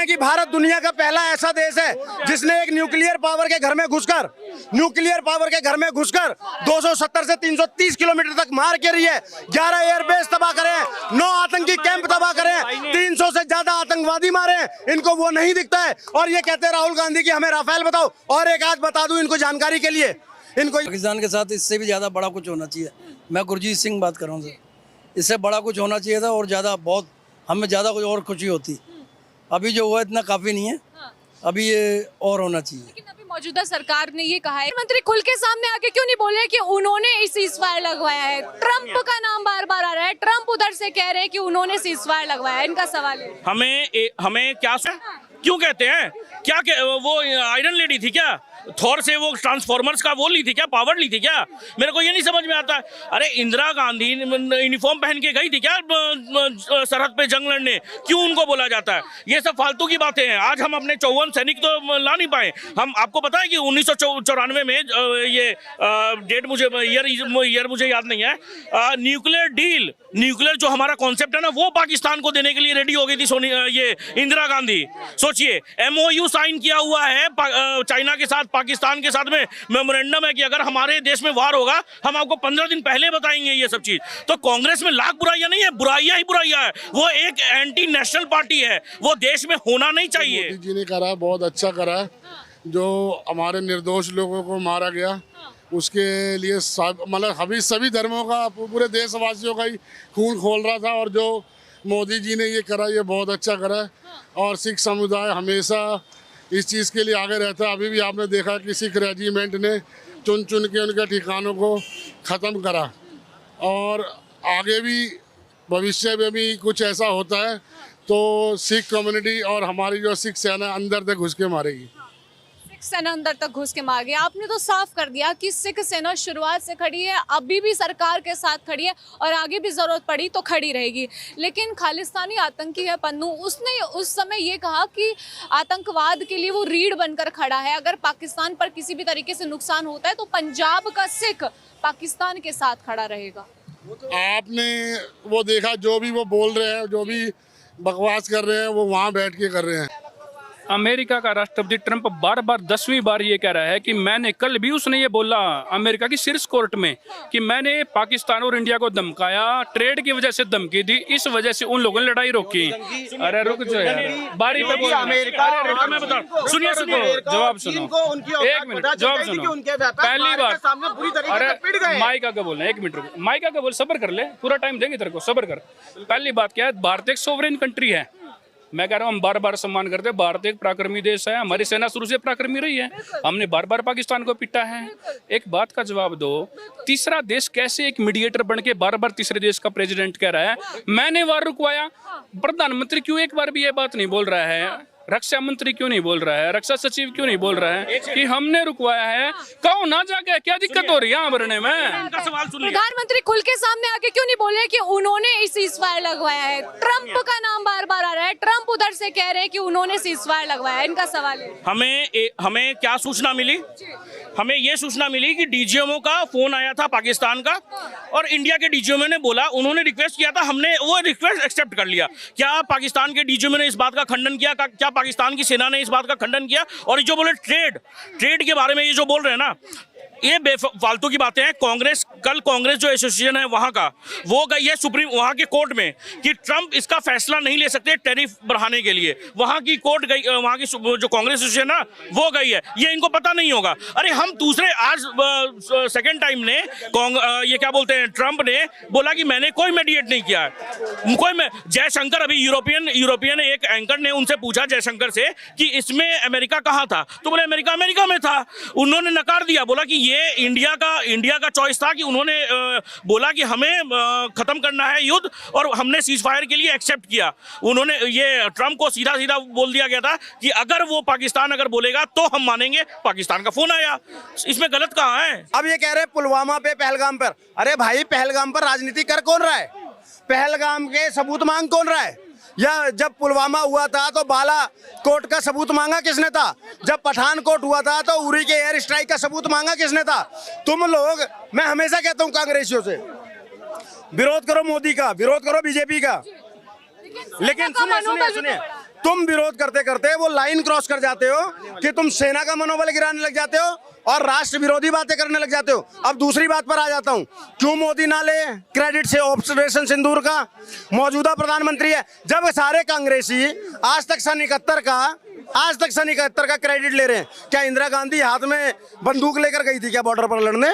हैं कि भारत दुनिया का पहला ऐसा देश है जिसने एक न्यूक्लियर पावर के घर में घुसकर 270 से 330 किलोमीटर तक मार गिरी है। 11 एयरबेस तबाह करे, 9 आतंकी कैंप तबाह करे, 300 से ज्यादा आतंकवादी मारे। इनको वो नहीं दिखता है और ये कहते हैं राहुल गांधी की हमें राफेल बताओ। और एक आज बता दूं इनको जानकारी के लिए, इनको पाकिस्तान के साथ इससे भी ज्यादा बड़ा कुछ होना चाहिए। मैं गुरजीत सिंह बात कर रहा हूँ सर, इससे बड़ा कुछ होना चाहिए था और ज्यादा बहुत हमें ज्यादा कुछ और खुशी होती। अभी जो हुआ इतना काफी नहीं है, अभी ये और होना चाहिए। लेकिन अभी मौजूदा सरकार ने ये कहा है, मंत्री खुल के सामने आके क्यों नहीं बोल रहे कि उन्होंने इस सीज़फायर लगवाया है? ट्रंप का नाम बार बार आ रहा है, ट्रंप उधर से कह रहे हैं कि उन्होंने सीज़फायर लगवाया है। इनका सवाल है हमें क्या क्यों कहते हैं? क्या वो आयरन लेडी थी क्या? थॉर से वो ट्रांसफॉर्मर्स का वो ली थी क्या, पावर ली थी क्या? मेरे को ये नहीं समझ में आता। अरे इंदिरा गांधी यूनिफॉर्म पहन के गई थी क्या सरहद पे जंग लड़ने? क्यों उनको बोला जाता है? ये सब फालतू की बातें हैं। आज हम अपने 54 सैनिक तो ला नहीं पाए। हम आपको पता है कि 1994 में ये डेट मुझे ईयर मुझे याद नहीं है, न्यूक्लियर डील, न्यूक्लियर जो हमारा कॉन्सेप्ट है ना, वो पाकिस्तान को देने के लिए रेडी हो गई थी ये इंदिरा गांधी। सोचिए, MOU साइन किया हुआ है चाइना के साथ, पाकिस्तान के साथ में मेमोरेंडम है कि अगर हमारे देश में वार होगा हम आपको 15 दिन पहले बताएंगे ये सब चीज। तो कांग्रेस में लाख बुराइयां नहीं है, बुराइयां ही बुराइयां है। वो एक एंटी नेशनल पार्टी है, वो देश में होना नहीं चाहिए। मोदी जी ने करा, बहुत अच्छा करा। जो हमारे निर्दोष लोगों को मारा गया उसके लिए मतलब अभी सभी धर्मों का, पूरे देशवासियों का ही खून खोल रहा था। और जो मोदी जी ने ये करा, ये बहुत अच्छा करा। और सिख समुदाय हमेशा इस चीज़ के लिए आगे रहता है। अभी भी आपने देखा कि सिख रेजिमेंट ने चुन चुन के उनके ठिकानों को ख़त्म करा। और आगे भी भविष्य में भी कुछ ऐसा होता है तो सिख कम्युनिटी और हमारी जो सिख सेना अंदर तक घुस के मारेगी। सिख सेना अंदर तक घुस के मार गई। आपने तो साफ कर दिया कि सिख सेना शुरुआत से खड़ी है, अभी भी सरकार के साथ खड़ी है और आगे भी जरूरत पड़ी तो खड़ी रहेगी। लेकिन खालिस्तानी आतंकी है पन्नू, उसने उस समय ये कहा कि आतंकवाद के लिए वो रीढ़ बनकर खड़ा है। अगर पाकिस्तान पर किसी भी तरीके से नुकसान होता है तो पंजाब का सिख पाकिस्तान के साथ खड़ा रहेगा। आपने वो देखा, जो भी वो बोल रहे हैं, जो भी बकवास कर रहे हैं, वो वहाँ बैठ के कर रहे हैं। अमेरिका का राष्ट्रपति ट्रंप बार बार 10वीं बार ये कह रहा है कि मैंने, कल भी उसने ये बोला अमेरिका की शीर्ष कोर्ट में कि मैंने पाकिस्तान और इंडिया को धमकाया, ट्रेड की वजह से धमकी दी, इस वजह से उन लोगों ने लड़ाई रोकी। अरे रुक जाओ यार, बारी पे बोल, सुनिए जवाब सुनो, एक मिनट जवाब सुनो। पहली बात, अरे माइक आगे बोलना, 1 मिनट रुको, माइक आगे बोल, सब्र कर ले, पूरा टाइम देंगे तेरे को, सब्र कर। पहली बात क्या है, भारत एक सोवरेन कंट्री है। मैं कह रहा हूँ हम बार बार सम्मान करते हैं, भारत एक पराक्रमी देश है, हमारी सेना शुरू से पराक्रमी रही है, हमने बार बार पाकिस्तान को पिटा है। एक बात का जवाब दो, तीसरा देश कैसे एक मीडिएटर बन के बार बार तीसरे देश का प्रेसिडेंट कह रहा है मैंने वार रुकवाया? प्रधानमंत्री क्यों एक बार भी ये बात नहीं बोल रहा है? रक्षा मंत्री क्यों नहीं बोल रहा है? रक्षा सचिव क्यों नहीं बोल रहा है कि हमने रुकवाया है? कहो ना जाके, क्या दिक्कत हो रही है यहाँ भरने में? प्रधानमंत्री खुल के सामने आके क्यों नहीं बोल रहे कि उन्होंने इस सीज़फायर लगवाया है? ट्रंप का नाम बार बार आ रहा है, ट्रंप उधर से कह रहे हैं कि उन्होंने सीज़फायर लगवाया है। इनका सवाल है, हमें क्या सूचना मिली? हमें ये सूचना मिली कि DGMO का फोन आया था पाकिस्तान का, और इंडिया के DGMO ने बोला, उन्होंने रिक्वेस्ट किया था, हमने वो रिक्वेस्ट एक्सेप्ट कर लिया। क्या पाकिस्तान के DGMO ने इस बात का खंडन किया? क्या पाकिस्तान की सेना ने इस बात का खंडन किया? और जो बोले ट्रेड के बारे में ये जो बोल रहे हैं ना, ये बेफालतू की बातें हैं। कल कांग्रेस जो एसोसिएशन है वहाँ का, वो गई है सुप्रीम, वहाँ के कोर्ट में कि ट्रंप इसका फैसला नहीं ले सकते टैरिफ बढ़ाने के लिए। वहाँ की कोर्ट गई, वहाँ की जो कांग्रेस एसोसिएशन है वो गई है। ये इनको पता नहीं होगा। अरे हम दूसरे, आज सेकेंड टाइम ने ये क्या बोलते हैं, ट्रंप ने बोला कि मैंने कोई मेडिएट नहीं किया है, जयशंकर, अभी यूरोपियन एक एंकर ने उनसे पूछा जयशंकर से कि इसमें अमेरिका कहाँ था, तो बोले अमेरिका में था। उन्होंने नकार दिया, बोला कि ये इंडिया का चॉइस था कि उन्होंने बोला कि हमें खत्म करना है युद्ध, और हमने सीज फायर के लिए एक्सेप्ट किया। उन्होंने, ये ट्रंप को सीधा बोल दिया गया था कि अगर वो पाकिस्तान अगर बोलेगा तो हम मानेंगे। पाकिस्तान का फोन आया, इसमें गलत कहाँ है? अब ये कह रहे पुलवामा पे, पहलगाम पर। अरे भाई, पहलगाम पर राजनीति कर कौन रहा है? पहलगाम के सबूत मांग कौन रहा है? या जब पुलवामा हुआ था तो बालाकोट का सबूत मांगा किसने था? जब पठानकोट हुआ था तो उरी के एयर स्ट्राइक का सबूत मांगा किसने था? तुम लोग, मैं हमेशा कहता हूँ कांग्रेसियों से, विरोध करो मोदी का, विरोध करो बीजेपी का, लेकिन सुनिए, तुम विरोध करते करते वो लाइन क्रॉस कर जाते हो कि तुम सेना का मनोबल गिराने लग जाते हो और राष्ट्र विरोधी बातें करने लग जाते हो। अब दूसरी बात पर आ जाता हूं, क्यों मोदी ना ले क्रेडिट से ऑपरेशन सिंदूर का? मौजूदा प्रधानमंत्री है। जब सारे कांग्रेसी आज तक सन 71 का क्रेडिट ले रहे हैं, क्या इंदिरा गांधी हाथ में बंदूक लेकर गई थी क्या बॉर्डर पर लड़ने?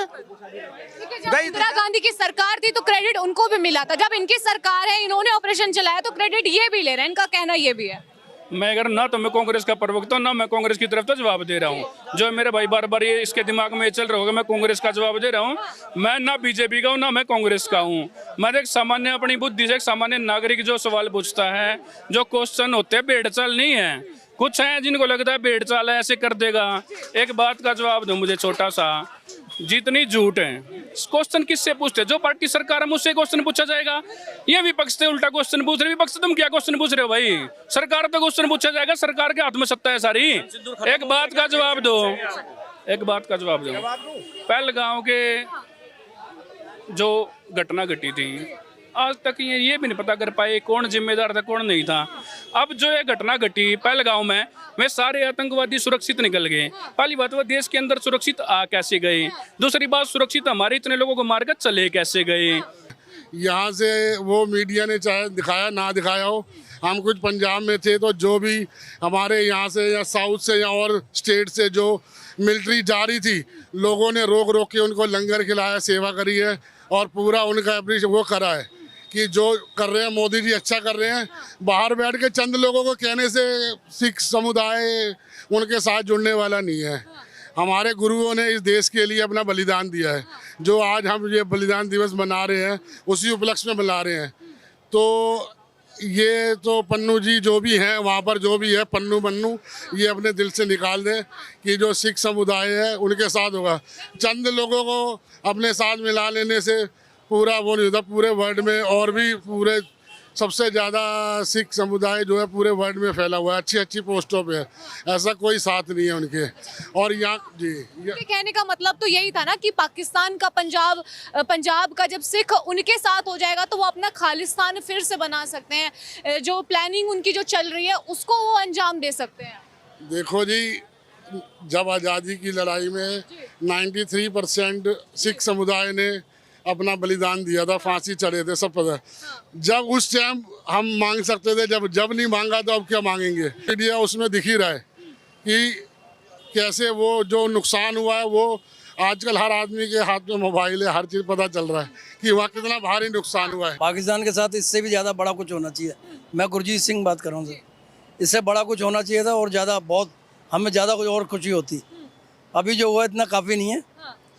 जब इंदिरा गांधी की सरकार थी तो क्रेडिट उनको भी मिला था। जब इनकी सरकार है, इन्होंने ऑपरेशन चलाया, तो क्रेडिट ये भी ले रहे हैं। इनका कहना ये भी है। मैं अगर ना तो मैं कांग्रेस का प्रवक्ता हूं, ना मैं कांग्रेस की तरफ तो जवाब दे रहा हूं। जो मेरे भाई बार बार ये इसके दिमाग में चल रहा होगा मैं कांग्रेस का जवाब दे रहा हूं। मैं ना बीजेपी का हूं, ना मैं कांग्रेस का हूं। मैं एक सामान्य अपनी बुद्धि से एक सामान्य नागरिक जो सवाल पूछता है, जो क्वेश्चन होते हैं, भेड़ चाल नहीं है। कुछ है जिनको लगता है भेड़ चाल है, ऐसे कर देगा। एक बात का जवाब दो मुझे छोटा सा, जितनी झूठ है क्वेश्चन किससे पूछते हैं? जो पार्टी सरकार है मुझसे क्वेश्चन पूछा जाएगा। ये विपक्ष से उल्टा क्वेश्चन पूछ रहे, विपक्ष से तुम क्या क्वेश्चन पूछ रहे हो भाई? सरकार तो क्वेश्चन पूछा जाएगा, सरकार के हाथ में सत्ता है सारी। एक बात का जवाब दो, एक बात का जवाब दो। पहलगांव के जो घटना घटी थी, आज तक ये भी नहीं पता कर पाए कौन जिम्मेदार था कौन नहीं था। अब जो ये घटना घटी पहलगांव में, वे सारे आतंकवादी सुरक्षित निकल गए। पहली बात वो देश के अंदर सुरक्षित आ कैसे गए? दूसरी बात सुरक्षित हमारे इतने लोगों को मारकर चले कैसे गए? यहाँ से वो मीडिया ने चाहे दिखाया ना दिखाया हो, हम कुछ पंजाब में थे तो जो भी हमारे यहाँ से या साउथ से या और स्टेट से जो मिलिट्री जा रही थी, लोगों ने रोक रोक के उनको लंगर खिलाया, सेवा करी है और पूरा उनका अप्रिशिएट वो करा है कि जो कर रहे हैं मोदी जी अच्छा कर रहे हैं। बाहर बैठ के चंद लोगों को कहने से सिख समुदाय उनके साथ जुड़ने वाला नहीं है। हमारे गुरुओं ने इस देश के लिए अपना बलिदान दिया है। जो आज हम ये बलिदान दिवस मना रहे हैं उसी उपलक्ष्य में मना रहे हैं। तो ये तो पन्नू जी जो भी हैं वहाँ पर जो भी है पन्नू बन्नू, ये अपने दिल से निकाल दें कि जो सिख समुदाय है उनके साथ होगा। चंद लोगों को अपने साथ मिला लेने से पूरा वो नहीं होता। पूरे वर्ल्ड में और भी पूरे सबसे ज़्यादा सिख समुदाय जो है पूरे वर्ल्ड में फैला हुआ है, अच्छी अच्छी पोस्टों पे है। ऐसा कोई साथ नहीं है उनके। और यहाँ जी कहने का मतलब तो यही था ना कि पाकिस्तान का पंजाब का जब सिख उनके साथ हो जाएगा तो वो अपना खालिस्तान फिर से बना सकते हैं। जो प्लानिंग उनकी जो चल रही है उसको वो अंजाम दे सकते हैं। देखो जी, जब आज़ादी की लड़ाई में 93% सिख समुदाय ने अपना बलिदान दिया था, फांसी चढ़े थे, सब पता है। जब उस टाइम हम मांग सकते थे, जब नहीं मांगा तो अब क्या मांगेंगे? मीडिया उसमें दिख ही रहा है कि कैसे वो जो नुकसान हुआ है वो आजकल हर आदमी के हाथ में मोबाइल है, हर चीज़ पता चल रहा है कि वहाँ कितना भारी नुकसान हुआ है। पाकिस्तान के साथ इससे भी ज़्यादा बड़ा कुछ होना चाहिए। मैं गुरजीत सिंह बात कर रहा हूँ सर। इससे बड़ा कुछ होना चाहिए था और ज़्यादा बहुत हमें ज़्यादा कुछ और खुशी होती। अभी जो हुआ इतना काफ़ी नहीं है,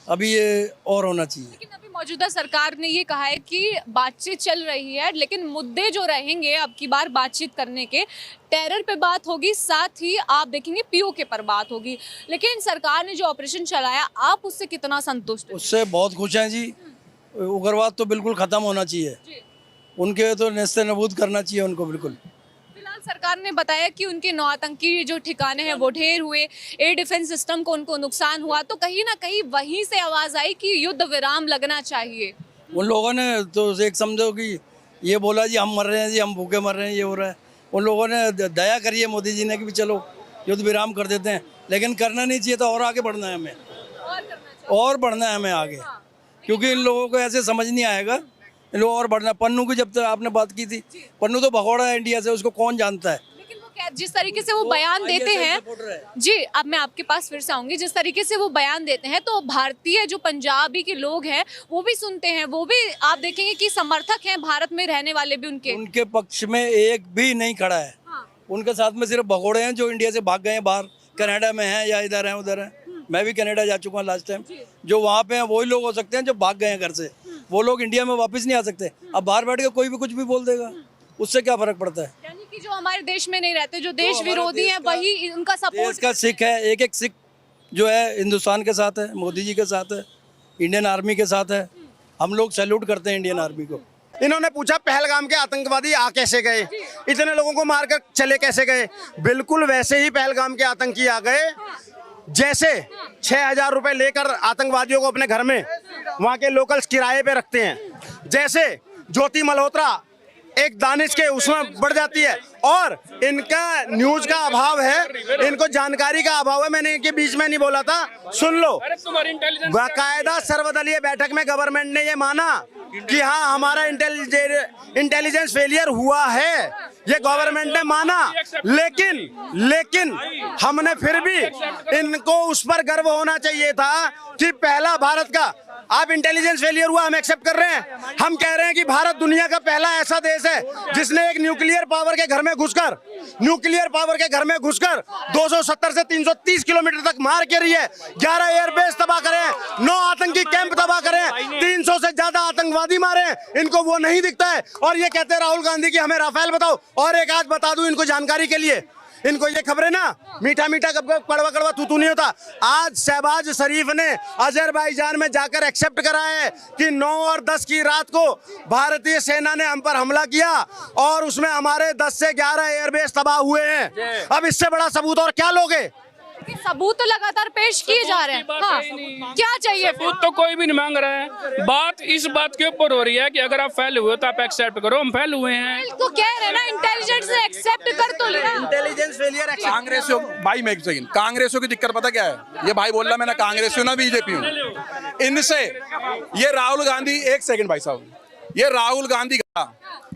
अभी ये और होना चाहिए। लेकिन अभी मौजूदा सरकार ने ये कहा है कि बातचीत चल रही है, लेकिन मुद्दे जो रहेंगे अब की बार बातचीत करने के, टेरर पे बात होगी, साथ ही आप देखेंगे पीओके पर बात होगी। लेकिन सरकार ने जो ऑपरेशन चलाया, आप उससे कितना संतुष्ट हैं? उससे बहुत खुश हैं जी। उग्रवाद तो बिल्कुल ख़त्म होना चाहिए, उनके तो नेस्ते नबूद करना चाहिए उनको बिल्कुल। सरकार ने बताया कि उनके 9 आतंकी जो ठिकाने हैं वो ढेर हुए, एयर डिफेंस सिस्टम को उनको नुकसान हुआ, तो कहीं ना कहीं वहीं से आवाज़ आई कि युद्ध विराम लगना चाहिए। उन लोगों ने तो एक समझो कि ये बोला जी हम मर रहे हैं जी, हम भूखे मर रहे हैं, ये हो रहा है। उन लोगों ने दया करी है मोदी जी ने कि चलो युद्ध विराम कर देते हैं, लेकिन करना नहीं चाहिए था। और आगे बढ़ना है हमें, और बढ़ना है हमें आगे, क्योंकि इन लोगों को ऐसे समझ नहीं आएगा। इन लोगों और बढ़ना। पन्नू की जब तक आपने बात की थी, पन्नू तो भगोड़ा है इंडिया से, उसको कौन जानता है। लेकिन वो जिस तरीके से वो बयान देते हैं जी, अब मैं आपके पास फिर से आऊंगी, जिस तरीके से वो बयान देते हैं तो भारतीय जो पंजाबी के लोग हैं वो भी सुनते हैं, वो भी आप देखेंगे कि समर्थक हैं, भारत में रहने वाले भी उनके पक्ष में एक भी नहीं खड़ा है। उनके साथ में सिर्फ भगोड़े हैं जो इंडिया से भाग गए हैं, बाहर कनाडा में हैं या इधर हैं उधर हैं। मैं भी कनाडा जा चुका हूँ लास्ट टाइम। जो वहाँ पे हैं वही लोग हो सकते हैं जो भाग गए हैं घर से, वो लोग इंडिया में वापस नहीं आ सकते। अब बाहर बैठ के कोई भी कुछ भी बोल देगा, उससे क्या फर्क पड़ता है। यानी कि जो हमारे देश में नहीं रहते, जो देश विरोधी हैं, वही उनका सपोर्ट। देश का सिख है, एक एक सिख जो है हिंदुस्तान के साथ है, मोदी जी के साथ है, इंडियन आर्मी के साथ है। हम लोग सैल्यूट करते हैं इंडियन आर्मी को। इन्होंने पूछा पहलगाम के आतंकवादी आ कैसे गए, इतने लोगों को मारकर चले कैसे गए। बिल्कुल वैसे ही पहलगाम के आतंकी आ गए जैसे 6,000 रुपए लेकर आतंकवादियों को अपने घर में वहाँ के लोकल्स किराए पे रखते हैं। जैसे ज्योति मल्होत्रा एक दानिश के उसमें बढ़ जाती है। और इनका न्यूज का अभाव है, इनको जानकारी का अभाव है। मैंने इनके बीच में नहीं बोला था, सुन लो। बाकायदा सर्वदलीय बैठक में गवर्नमेंट ने ये माना कि हाँ हमारा इंटेलिजेंस फेलियर हुआ है, ये गवर्नमेंट ने माना। लेकिन हमने फिर भी इनको उस पर गर्व होना चाहिए था कि पहला भारत का, आप इंटेलिजेंस फेलियर हुआ हम एक्सेप्ट कर रहे हैं। हम कह रहे हैं कि भारत दुनिया का पहला ऐसा देश है जिसने एक न्यूक्लियर पावर के घर में घुसकर 270 से 330 किलोमीटर तक मार के रही है, 11 एयरबेस तबाह करे, 9 आतंकी कैंप तबाह करे, 300 से ज्यादा आतंकवादी मारे। इनको वो नहीं दिखता है और ये कहते हैं राहुल गांधी की हमें राफेल बताओ। और एक आज बता दूं इनको जानकारी के लिए, इनको ये खबरें ना मीठा मीठा कड़वा कड़वा तू नहीं होता। आज शहबाज शरीफ ने अजरबैजान में जाकर एक्सेप्ट करा है कि 9 और 10 की रात को भारतीय सेना ने हम पर हमला किया और उसमें हमारे 10 से 11 एयरबेस तबाह हुए हैं। अब इससे बड़ा सबूत और क्या लोगे? सबूत तो लगातार पेश किए जा रहे हैं। हाँ, क्या चाहिए? सबूत तो कोई भी नहीं मांग रहा है। बात इस बात के ऊपर हो रही है कि अगर आप फेल हुए तो आप एक्सेप्ट करो। हम फेल हुए हैं तो कह रहे हैं ना, इंटेलिजेंस ने एक्सेप्ट कर तो लिया। इंटेलिजेंस फेलियर कांग्रेसियों भाई मैं एक सेकंड, कांग्रेसियों की दिक्कत पता क्या है? ये भाई बोल रहा मैं ना कांग्रेस हूं ना बीजेपी हूं। इनसे ये राहुल गांधी, एक सेकंड भाई साहब, ये राहुल गांधी का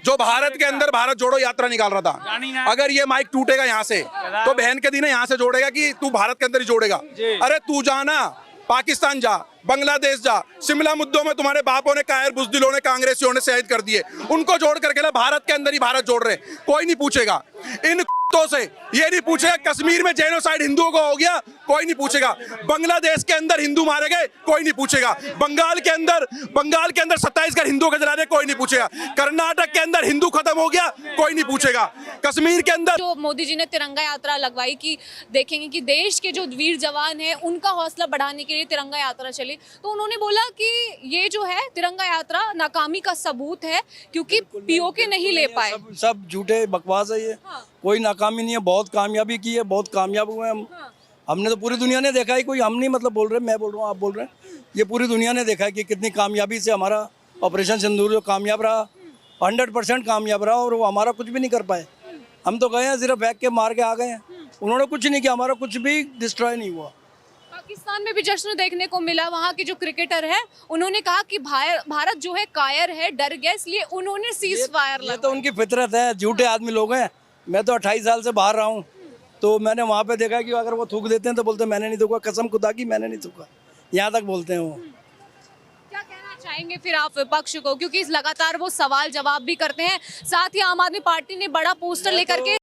जो भारत के अंदर भारत जोड़ो यात्रा निकाल रहा था, अगर ये माइक टूटेगा यहाँ से तो बहन के दिन यहाँ से जोड़ेगा कि तू भारत के अंदर ही जोड़ेगा। अरे तू जाना पाकिस्तान जा, बांग्लादेश जा, शिमला मुद्दों में तुम्हारे बापों ने, कायर बुजदिलों ने, कांग्रेसियों ने शहीद कर दिए, उनको जोड़ करके ला भारत के अंदर ही भारत जोड़ रहे। कोई नहीं पूछेगा इन से, ये नहीं पूछेगा कश्मीर में जेनोसाइड हिंदुओं को हो गया, कोई नहीं पूछेगा। बांग्लादेश के अंदर हिंदू मारे गए, कोई नहीं पूछेगा। बंगाल के अंदर 27 घर हिंदुओं के जला दे, कोई नहीं पूछेगा। कर्नाटक के अंदर हिंदू खत्म हो गया, कोई नहीं पूछेगा। कश्मीर के अंदर जो मोदी जी ने तिरंगा यात्रा लगवाई कि देखेंगे कि देश के जो वीर जवान हैं उनका हौसला बढ़ाने के लिए तिरंगा यात्रा चली, तो उन्होंने बोला कि ये जो है तिरंगा यात्रा नाकामी का सबूत है क्योंकि पीओके नहीं ले पाए। सब झूठे बकवास है ये। कोई नाकामी नहीं है, बहुत कामयाबी की है, बहुत कामयाब हुए हम। हमने तो पूरी दुनिया ने देखा है, कोई हम नहीं मतलब बोल रहे, मैं बोल रहा हूँ, आप बोल रहे हैं, ये पूरी दुनिया ने देखा है कि कितनी कामयाबी से हमारा ऑपरेशन सिंदूर जो कामयाब रहा, 100% कामयाब रहा और वो हमारा कुछ भी नहीं कर पाए। हम तो गए हैं सिर्फ फेंक के मार के आ गए हैं, उन्होंने कुछ नहीं किया, हमारा कुछ भी डिस्ट्रॉय नहीं हुआ। पाकिस्तान में भी जश्न देखने को मिला, वहाँ के जो क्रिकेटर हैं उन्होंने कहा कि भारत जो है कायर है, डर गया, इसलिए उन्होंने सीज फायर ये तो उनकी फितरत है, झूठे आदमी लोग हैं। मैं तो 28 साल से बाहर रहा हूँ, तो मैंने वहाँ पे देखा कि अगर वो थूक देते हैं तो बोलते मैंने नहीं थूका, कसम खुदा की मैंने नहीं थूका, यहाँ तक बोलते हैं वो। क्या कहना चाहेंगे फिर आप विपक्ष को, क्योंकि लगातार वो सवाल जवाब भी करते हैं। साथ ही आम आदमी पार्टी ने बड़ा पोस्टर लेकर के